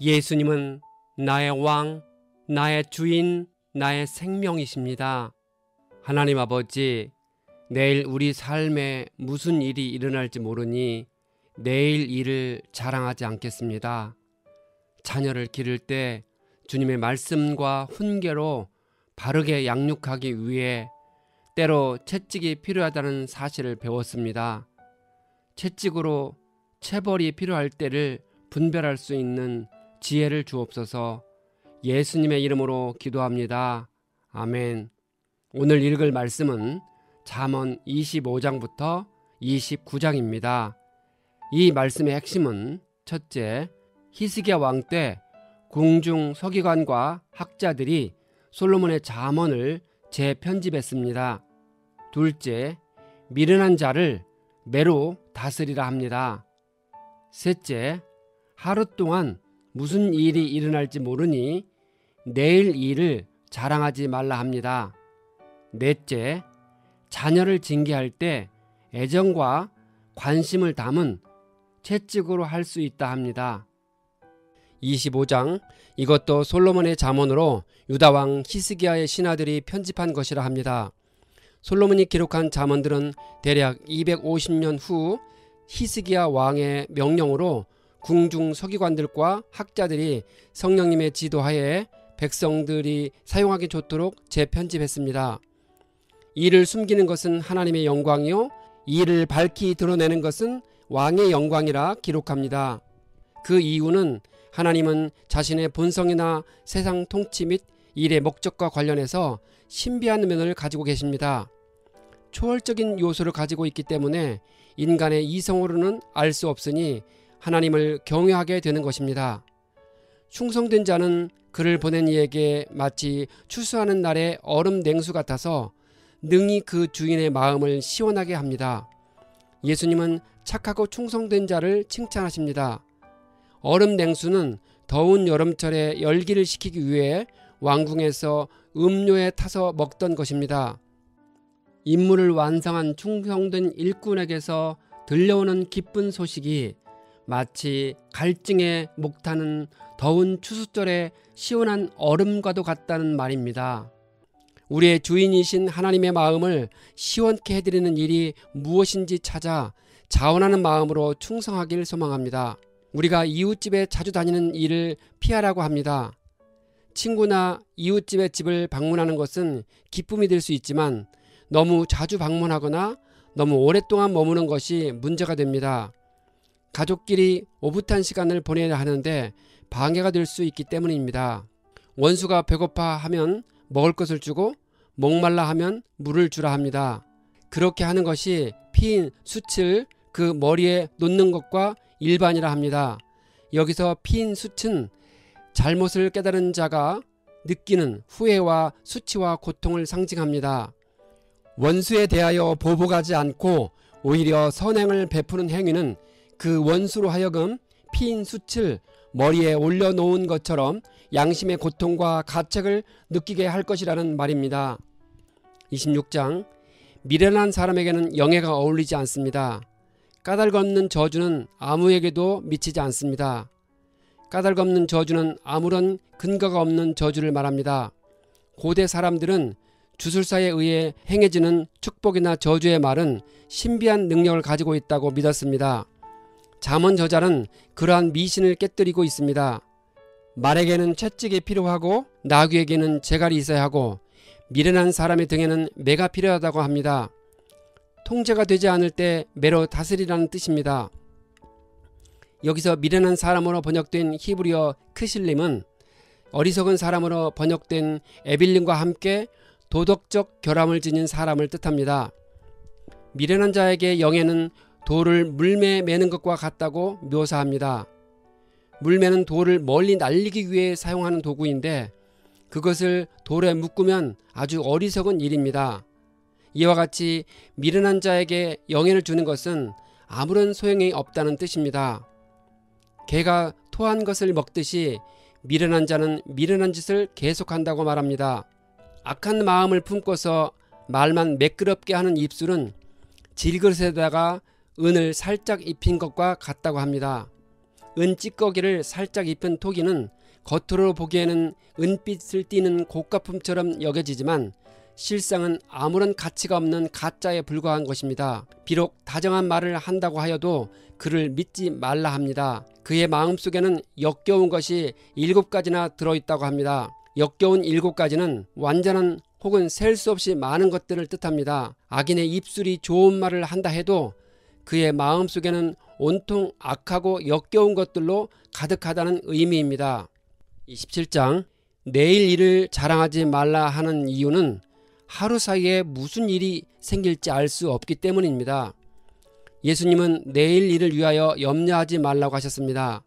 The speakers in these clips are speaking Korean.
예수님은 나의 왕, 나의 주인, 나의 생명이십니다. 하나님 아버지, 내일 우리 삶에 무슨 일이 일어날지 모르니 내일 일을 자랑하지 않겠습니다. 자녀를 기를 때 주님의 말씀과 훈계로 바르게 양육하기 위해 때로 채찍이 필요하다는 사실을 배웠습니다. 채찍으로 체벌이 필요할 때를 분별할 수 있는 지혜를 주옵소서. 예수님의 이름으로 기도합니다. 아멘. 오늘 읽을 말씀은 잠언 25장부터 29장입니다. 이 말씀의 핵심은 첫째, 히스기야 왕 때 궁중 서기관과 학자들이 솔로몬의 잠언을 재편집했습니다. 둘째, 미련한 자를 매로 다스리라 합니다. 셋째, 하루 동안 무슨 일이 일어날지 모르니 내일 일을 자랑하지 말라 합니다. 넷째, 자녀를 징계할 때 애정과 관심을 담은 채찍으로 할 수 있다 합니다. 25장, 이것도 솔로몬의 잠언으로 유다왕 히스기야의 신하들이 편집한 것이라 합니다. 솔로몬이 기록한 잠언들은 대략 250년 후 히스기야 왕의 명령으로 궁중 서기관들과 학자들이 성령님의 지도하에 백성들이 사용하기 좋도록 재편집했습니다. 이를 숨기는 것은 하나님의 영광이요, 이를 밝히 드러내는 것은 왕의 영광이라 기록합니다. 그 이유는 하나님은 자신의 본성이나 세상 통치 및 일의 목적과 관련해서 신비한 면을 가지고 계십니다. 초월적인 요소를 가지고 있기 때문에 인간의 이성으로는 알 수 없으니 하나님을 경외하게 되는 것입니다. 충성된 자는 그를 보낸 이에게 마치 추수하는 날의 얼음 냉수 같아서 능히 그 주인의 마음을 시원하게 합니다. 예수님은 착하고 충성된 자를 칭찬하십니다. 얼음 냉수는 더운 여름철에 열기를 식히기 위해 왕궁에서 음료에 타서 먹던 것입니다. 임무를 완성한 충성된 일꾼에게서 들려오는 기쁜 소식이 마치 갈증에 목타는 더운 추수철의 시원한 얼음과도 같다는 말입니다. 우리의 주인이신 하나님의 마음을 시원케 해드리는 일이 무엇인지 찾아 자원하는 마음으로 충성하길 소망합니다. 우리가 이웃집에 자주 다니는 일을 피하라고 합니다. 친구나 이웃집의 집을 방문하는 것은 기쁨이 될 수 있지만 너무 자주 방문하거나 너무 오랫동안 머무는 것이 문제가 됩니다. 가족끼리 오붓한 시간을 보내야 하는데 방해가 될 수 있기 때문입니다. 원수가 배고파 하면 먹을 것을 주고 목말라 하면 물을 주라 합니다. 그렇게 하는 것이 피인 숯을 그 머리에 놓는 것과 일반이라 합니다. 여기서 피인 숯은 잘못을 깨달은 자가 느끼는 후회와 수치와 고통을 상징합니다. 원수에 대하여 보복하지 않고 오히려 선행을 베푸는 행위는 그 원수로 하여금 피인 숯을 머리에 올려놓은 것처럼 양심의 고통과 가책을 느끼게 할 것이라는 말입니다. 26장, 미련한 사람에게는 영예가 어울리지 않습니다. 까닭없는 저주는 아무에게도 미치지 않습니다. 까닭없는 저주는 아무런 근거가 없는 저주를 말합니다. 고대 사람들은 주술사에 의해 행해지는 축복이나 저주의 말은 신비한 능력을 가지고 있다고 믿었습니다. 잠언 저자는 그러한 미신을 깨뜨리고 있습니다. 말에게는 채찍이 필요하고 나귀에게는 재갈이 있어야 하고 미련한 사람의 등에는 매가 필요하다고 합니다. 통제가 되지 않을 때 매로 다스리라는 뜻입니다. 여기서 미련한 사람으로 번역된 히브리어 크실림은 어리석은 사람으로 번역된 에빌림과 함께 도덕적 결함을 지닌 사람을 뜻합니다. 미련한 자에게 영예는 돌을 물매에 매는 것과 같다고 묘사합니다. 물매는 돌을 멀리 날리기 위해 사용하는 도구인데 그것을 돌에 묶으면 아주 어리석은 일입니다. 이와 같이 미련한 자에게 영예를 주는 것은 아무런 소용이 없다는 뜻입니다. 개가 토한 것을 먹듯이 미련한 자는 미련한 짓을 계속한다고 말합니다. 악한 마음을 품고서 말만 매끄럽게 하는 입술은 질그릇에다가 은을 살짝 입힌 것과 같다고 합니다. 은 찌꺼기를 살짝 입힌 토기는 겉으로 보기에는 은빛을 띠는 고가품처럼 여겨지지만 실상은 아무런 가치가 없는 가짜에 불과한 것입니다. 비록 다정한 말을 한다고 하여도 그를 믿지 말라 합니다. 그의 마음속에는 역겨운 것이 7가지나 들어있다고 합니다. 역겨운 7가지는 완전한 혹은 셀 수 없이 많은 것들을 뜻합니다. 악인의 입술이 좋은 말을 한다 해도 그의 마음속에는 온통 악하고 역겨운 것들로 가득하다는 의미입니다. 27장 내일 일을 자랑하지 말라 하는 이유는 하루 사이에 무슨 일이 생길지 알 수 없기 때문입니다. 예수님은 내일 일을 위하여 염려하지 말라고 하셨습니다.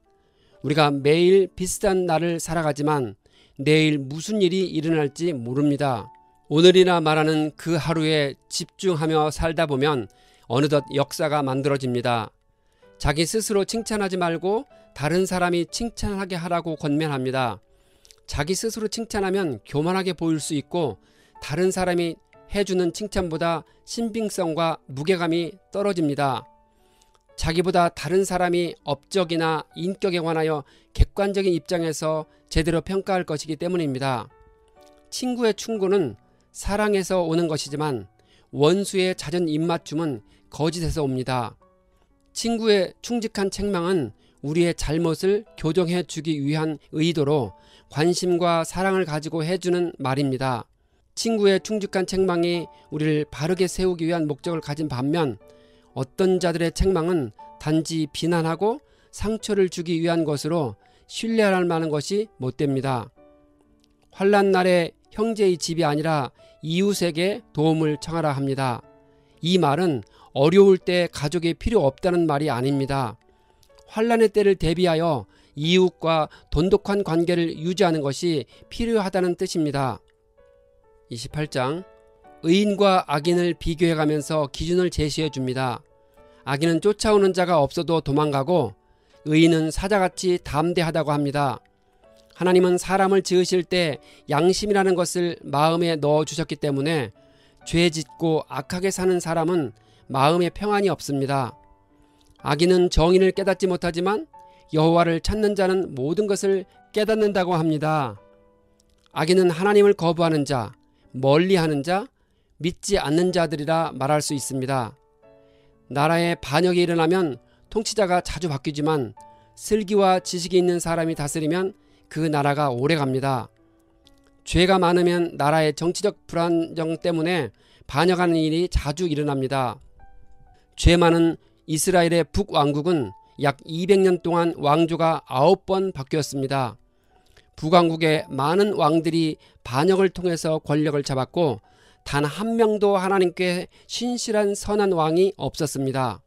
우리가 매일 비슷한 날을 살아가지만 내일 무슨 일이 일어날지 모릅니다. 오늘이나 말하는 그 하루에 집중하며 살다 보면 어느덧 역사가 만들어집니다. 자기 스스로 칭찬하지 말고 다른 사람이 칭찬하게 하라고 권면합니다. 자기 스스로 칭찬하면 교만하게 보일 수 있고 다른 사람이 해주는 칭찬보다 신빙성과 무게감이 떨어집니다. 자기보다 다른 사람이 업적이나 인격에 관하여 객관적인 입장에서 제대로 평가할 것이기 때문입니다. 친구의 충고는 사랑에서 오는 것이지만 원수의 잦은 입맞춤은 거짓에서 옵니다. 친구의 충직한 책망은 우리의 잘못을 교정해 주기 위한 의도로 관심과 사랑을 가지고 해주는 말입니다. 친구의 충직한 책망이 우리를 바르게 세우기 위한 목적을 가진 반면 어떤 자들의 책망은 단지 비난하고 상처를 주기 위한 것으로 신뢰할 만한 것이 못됩니다. 환난 날에 형제의 집이 아니라 이웃에게 도움을 청하라 합니다. 이 말은 어려울 때 가족이 필요 없다는 말이 아닙니다. 환난의 때를 대비하여 이웃과 돈독한 관계를 유지하는 것이 필요하다는 뜻입니다. 28장 의인과 악인을 비교해가면서 기준을 제시해 줍니다. 악인은 쫓아오는 자가 없어도 도망가고 의인은 사자같이 담대하다고 합니다. 하나님은 사람을 지으실 때 양심이라는 것을 마음에 넣어주셨기 때문에 죄 짓고 악하게 사는 사람은 마음에 평안이 없습니다. 악인은 정의를 깨닫지 못하지만 여호와를 찾는 자는 모든 것을 깨닫는다고 합니다. 악인은 하나님을 거부하는 자, 멀리하는 자, 믿지 않는 자들이라 말할 수 있습니다. 나라에 반역이 일어나면 통치자가 자주 바뀌지만 슬기와 지식이 있는 사람이 다스리면 그 나라가 오래갑니다. 죄가 많으면 나라의 정치적 불안정 때문에 반역하는 일이 자주 일어납니다. 죄 많은 이스라엘의 북왕국은 약 200년 동안 왕조가 9번 바뀌었습니다. 북왕국의 많은 왕들이 반역을 통해서 권력을 잡았고 단 한 명도 하나님께 신실한 선한 왕이 없었습니다.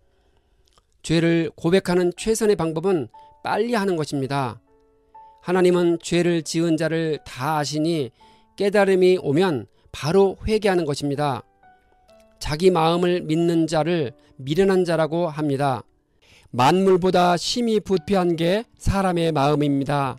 죄를 고백하는 최선의 방법은 빨리 하는 것입니다. 하나님은 죄를 지은 자를 다 아시니 깨달음이 오면 바로 회개하는 것입니다. 자기 마음을 믿는 자를 미련한 자라고 합니다. 만물보다 심히 부패한 게 사람의 마음입니다.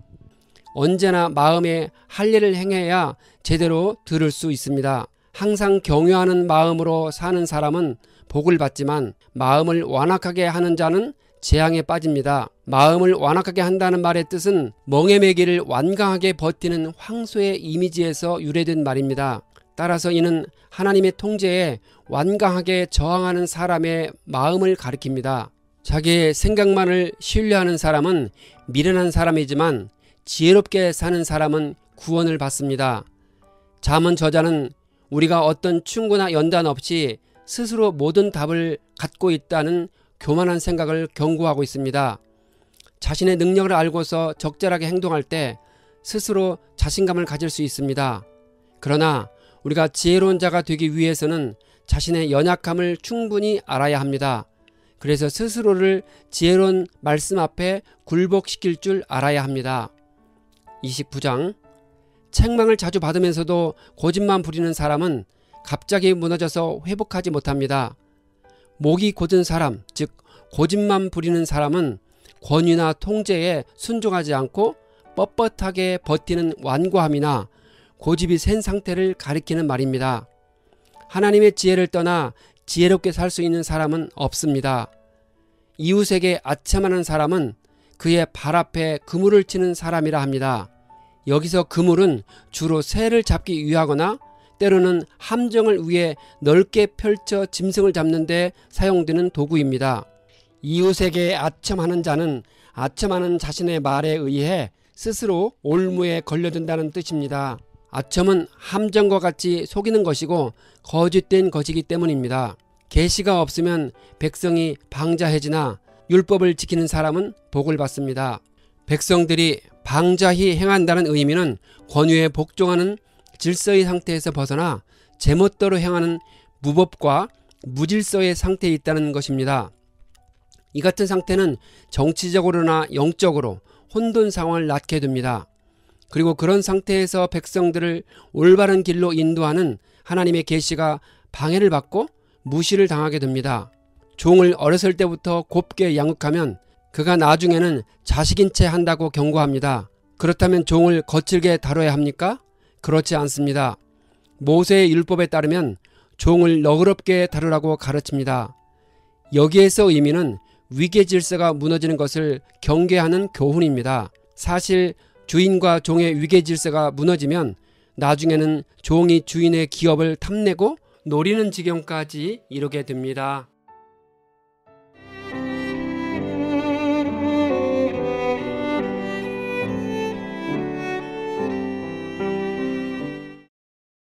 언제나 마음에 할례를 행해야 제대로 들을 수 있습니다. 항상 경외하는 마음으로 사는 사람은 복을 받지만 마음을 완악하게 하는 자는 재앙에 빠집니다. 마음을 완악하게 한다는 말의 뜻은 멍에 매기를 완강하게 버티는 황소의 이미지에서 유래된 말입니다. 따라서 이는 하나님의 통제에 완강하게 저항하는 사람의 마음을 가리킵니다. 자기의 생각만을 신뢰하는 사람은 미련한 사람이지만 지혜롭게 사는 사람은 구원을 받습니다. 잠언 저자는 우리가 어떤 충고나 연단 없이 스스로 모든 답을 갖고 있다는 교만한 생각을 경고하고 있습니다. 자신의 능력을 알고서 적절하게 행동할 때 스스로 자신감을 가질 수 있습니다. 그러나 우리가 지혜로운 자가 되기 위해서는 자신의 연약함을 충분히 알아야 합니다. 그래서 스스로를 지혜로운 말씀 앞에 굴복시킬 줄 알아야 합니다. 29장 책망을 자주 받으면서도 고집만 부리는 사람은 갑자기 무너져서 회복하지 못합니다. 목이 곧은 사람, 즉 고집만 부리는 사람은 권위나 통제에 순종하지 않고 뻣뻣하게 버티는 완고함이나 고집이 센 상태를 가리키는 말입니다. 하나님의 지혜를 떠나 지혜롭게 살 수 있는 사람은 없습니다. 이웃에게 아첨하는 사람은 그의 발 앞에 그물을 치는 사람이라 합니다. 여기서 그물은 주로 새를 잡기 위하거나 때로는 함정을 위해 넓게 펼쳐 짐승을 잡는 데 사용되는 도구입니다. 이웃에게 아첨하는 자는 아첨하는 자신의 말에 의해 스스로 올무에 걸려든다는 뜻입니다. 아첨은 함정과 같이 속이는 것이고 거짓된 것이기 때문입니다. 계시가 없으면 백성이 방자해지나 율법을 지키는 사람은 복을 받습니다. 백성들이 방자히 행한다는 의미는 권위에 복종하는 질서의 상태에서 벗어나 제멋대로 행하는 무법과 무질서의 상태에 있다는 것입니다. 이 같은 상태는 정치적으로나 영적으로 혼돈 상황을 낳게 됩니다. 그리고 그런 상태에서 백성들을 올바른 길로 인도하는 하나님의 계시가 방해를 받고 무시를 당하게 됩니다. 종을 어렸을 때부터 곱게 양육하면 그가 나중에는 자식인 채 한다고 경고합니다. 그렇다면 종을 거칠게 다뤄야 합니까? 그렇지 않습니다. 모세의 율법에 따르면 종을 너그럽게 다루라고 가르칩니다. 여기에서 의미는 위계 질서가 무너지는 것을 경계하는 교훈입니다. 사실 주인과 종의 위계 질서가 무너지면 나중에는 종이 주인의 기업을 탐내고 노리는 지경까지 이르게 됩니다.